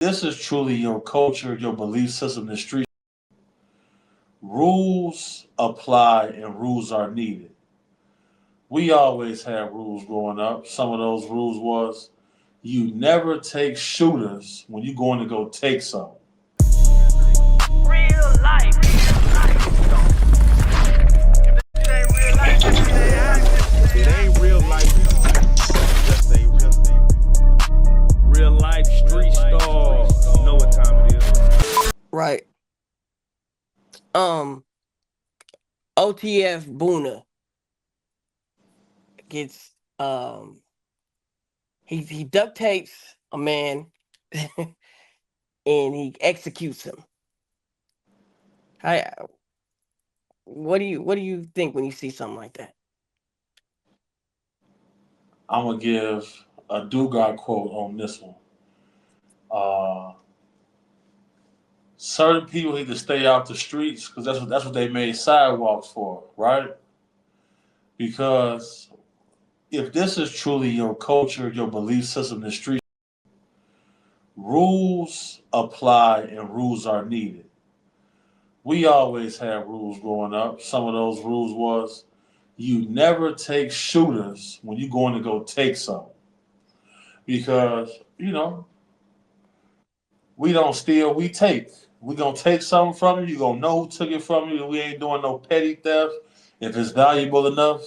This is truly your culture, your belief system, the street. Rules apply and rules are needed. We always had rules growing up. Some of those rules was you never take shooters when you're going to go take some. Real life. If this ain't real life, this ain't AI. If it ain't real life, just ain't real life street stars. You know what time it is. Right. Um, OTF Boona gets he duct tapes a man and he executes him. I what do you think when you see something like that? I'm gonna give a Dugard quote on this one. Uh, Certain people need to stay out the streets because that's what they made sidewalks for, right? Because if this is truly your culture, your belief system, the street, rules apply and rules are needed. We always had rules growing up. Some of those rules was you never take shooters when you're going to go take some. Because, we don't steal, we take. We gonna take something from you, you gonna know who took it from you, and we ain't doing no petty theft. If it's valuable enough,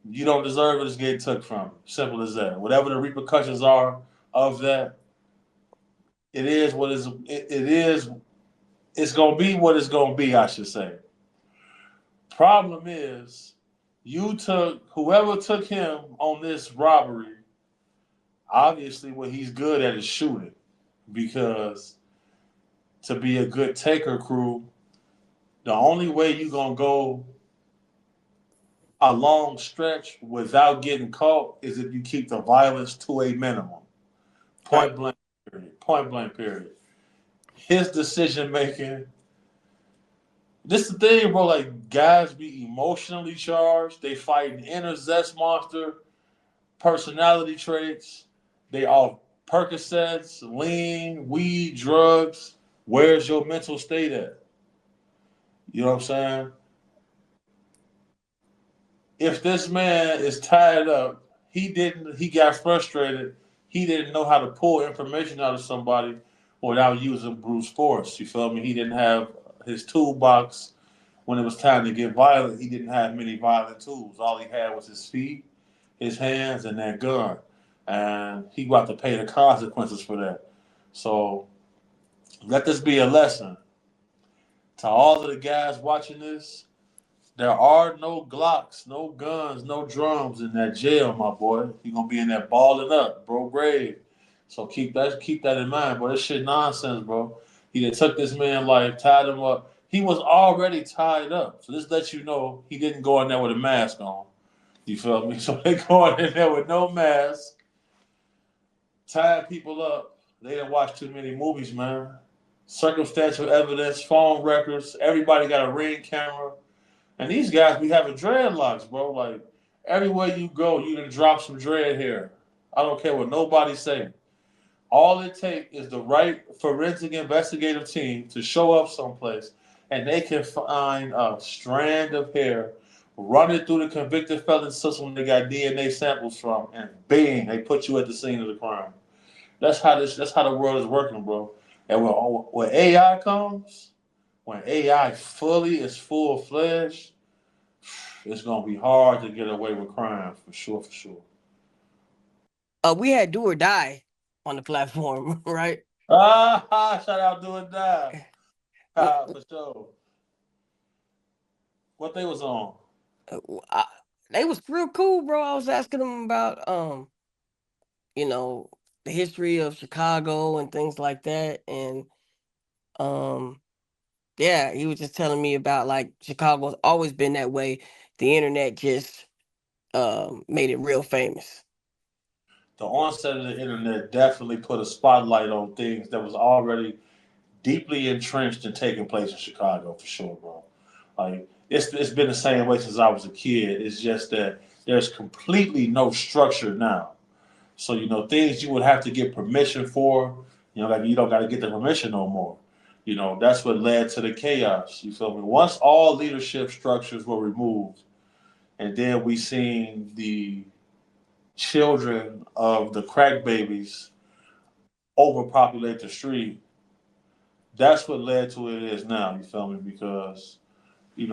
you don't deserve it, it's getting took from you. Simple as that. Whatever the repercussions are of that, it is what is it is it's gonna be what it's gonna be, I should say. Problem is, you took whoever took him on this robbery, obviously what he's good at is shooting. Because to be a good taker crew, the only way you gonna go a long stretch without getting caught is if you keep the violence to a minimum. Right. Point blank period. Point blank period. His decision making. This is the thing, bro. Like guys be emotionally charged. They fight an inner zest monster, personality traits. They all Percocets, lean, weed, drugs. Where's your mental state at? You know what I'm saying? If this man is tied up, he got frustrated. He didn't know how to pull information out of somebody without using brute force. You feel me? He didn't have his toolbox when it was time to get violent. He didn't have many violent tools. All he had was his feet, his hands, and that gun. And he got to pay the consequences for that. So let this be a lesson to all of the guys watching this. There are no Glocks, no guns, no drums in that jail, my boy. You're gonna be in there balling up, bro, grave. So keep that in mind, bro. This shit nonsense, bro. He done took this man life, tied him up. He was already tied up. So this lets you know he didn't go in there with a mask on. You feel me? So they going in there with no mask, tying people up. They didn't watch too many movies, man. Circumstantial evidence, phone records. Everybody got a ring camera. And these guys be having dreadlocks, bro. Like everywhere you go, you done drop some dread hair. I don't care what nobody say. All it takes is the right forensic investigative team to show up someplace, and they can find a strand of hair, run it through the convicted felon system they got DNA samples from, and bang, they put you at the scene of the crime. That's how the world is working, bro. And when AI comes, when AI fully is full fledged, it's gonna be hard to get away with crime for sure, for sure. We had Do or Die on the platform, right? Shout out Do or Die. What, For sure. What they was on? uh, I, they was real cool, bro. I was asking them about you know, the history of Chicago and things like that, and um, yeah, he was just telling me about like Chicago's always been that way. The internet just made it real famous. The onset of the internet definitely put a spotlight on things that was already deeply entrenched and taking place in Chicago for sure, bro. Like it's been the same way since I was a kid. It's just that there's completely no structure now. So things you would have to get permission for You don't got to get the permission no more. That's what led to the chaos. You feel me? Once all leadership structures were removed, and then we seen the children of the crack babies overpopulate the street. That's what led to what it is now. You feel me? Because we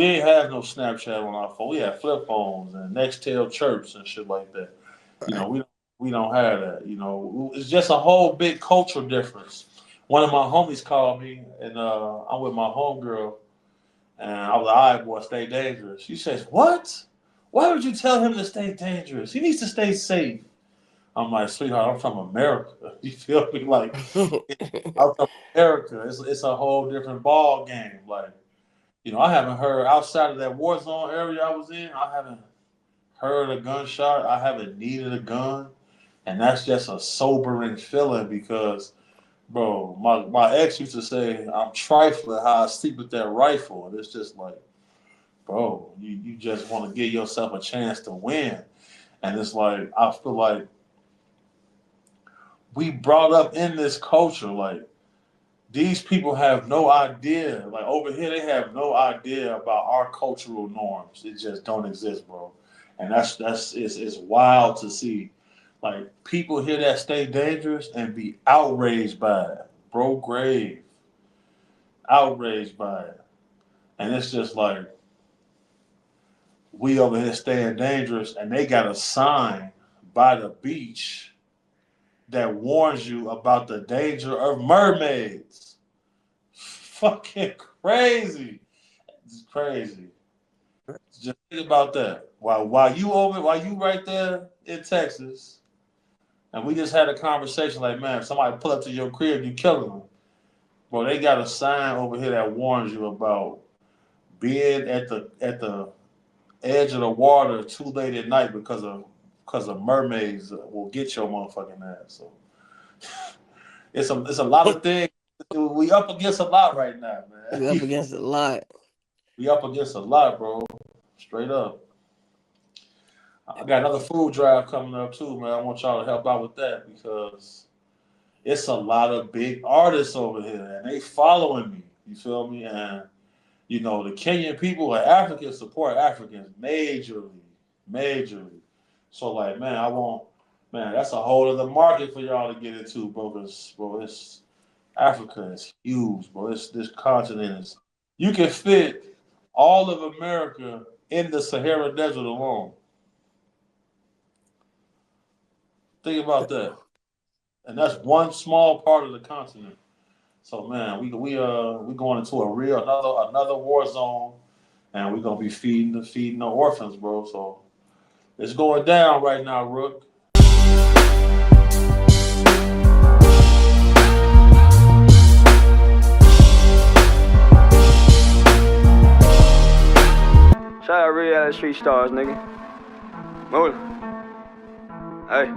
ain't have no Snapchat on our phone. We had flip phones and Nextel chirps and shit like that. Right. We don't have that. It's just a whole big cultural difference. One of my homies called me, and I'm with my homegirl, and I was like, "All right, boy, stay dangerous." She says, "What? Why would you tell him to stay dangerous? He needs to stay safe." I'm like, "Sweetheart, I'm from America." You feel me? Like, I'm from America. It's a whole different ball game. Like, I haven't heard outside of that war zone area I was in. I haven't heard a gunshot. I haven't needed a gun, and that's just a sobering feeling because, bro, my ex used to say I'm trifling how I sleep with that rifle, and it's just like, bro, you just want to give yourself a chance to win, and it's like I feel like we brought up in this culture like these people have no idea. Like over here, they have no idea about our cultural norms. It just don't exist, bro. And it's wild to see. Like people here that stay dangerous and be outraged by it, bro. Grave, outraged by it, and it's just like we over here staying dangerous, and they got a sign by the beach that warns you about the danger of mermaids. Fucking crazy. It's crazy. Just think about that. While you right there in Texas, and we just had a conversation like, man, if somebody pull up to your crib, you killing them. Bro, they got a sign over here that warns you about being at the edge of the water too late at night because of mermaids will get your motherfucking ass. So it's a lot of things. We up against a lot right now, man. We up against a lot. We up against a lot, bro. Straight up. I got another food drive coming up too, man. I want y'all to help out with that because it's a lot of big artists over here and they following me. You feel me? And the Kenyan people and Africans support Africans majorly, majorly. So like, man, that's a whole other market for y'all to get into, bro. Bro, it's Africa is huge, bro. This continent is. You can fit all of America in the Sahara Desert alone. Think about that, and that's one small part of the continent. So man, we going into a real another war zone, and we're gonna be feeding the orphans, bro. So it's going down right now, Rook. Shout out Reallyfe Street Starz, nigga. Moolah. Hey.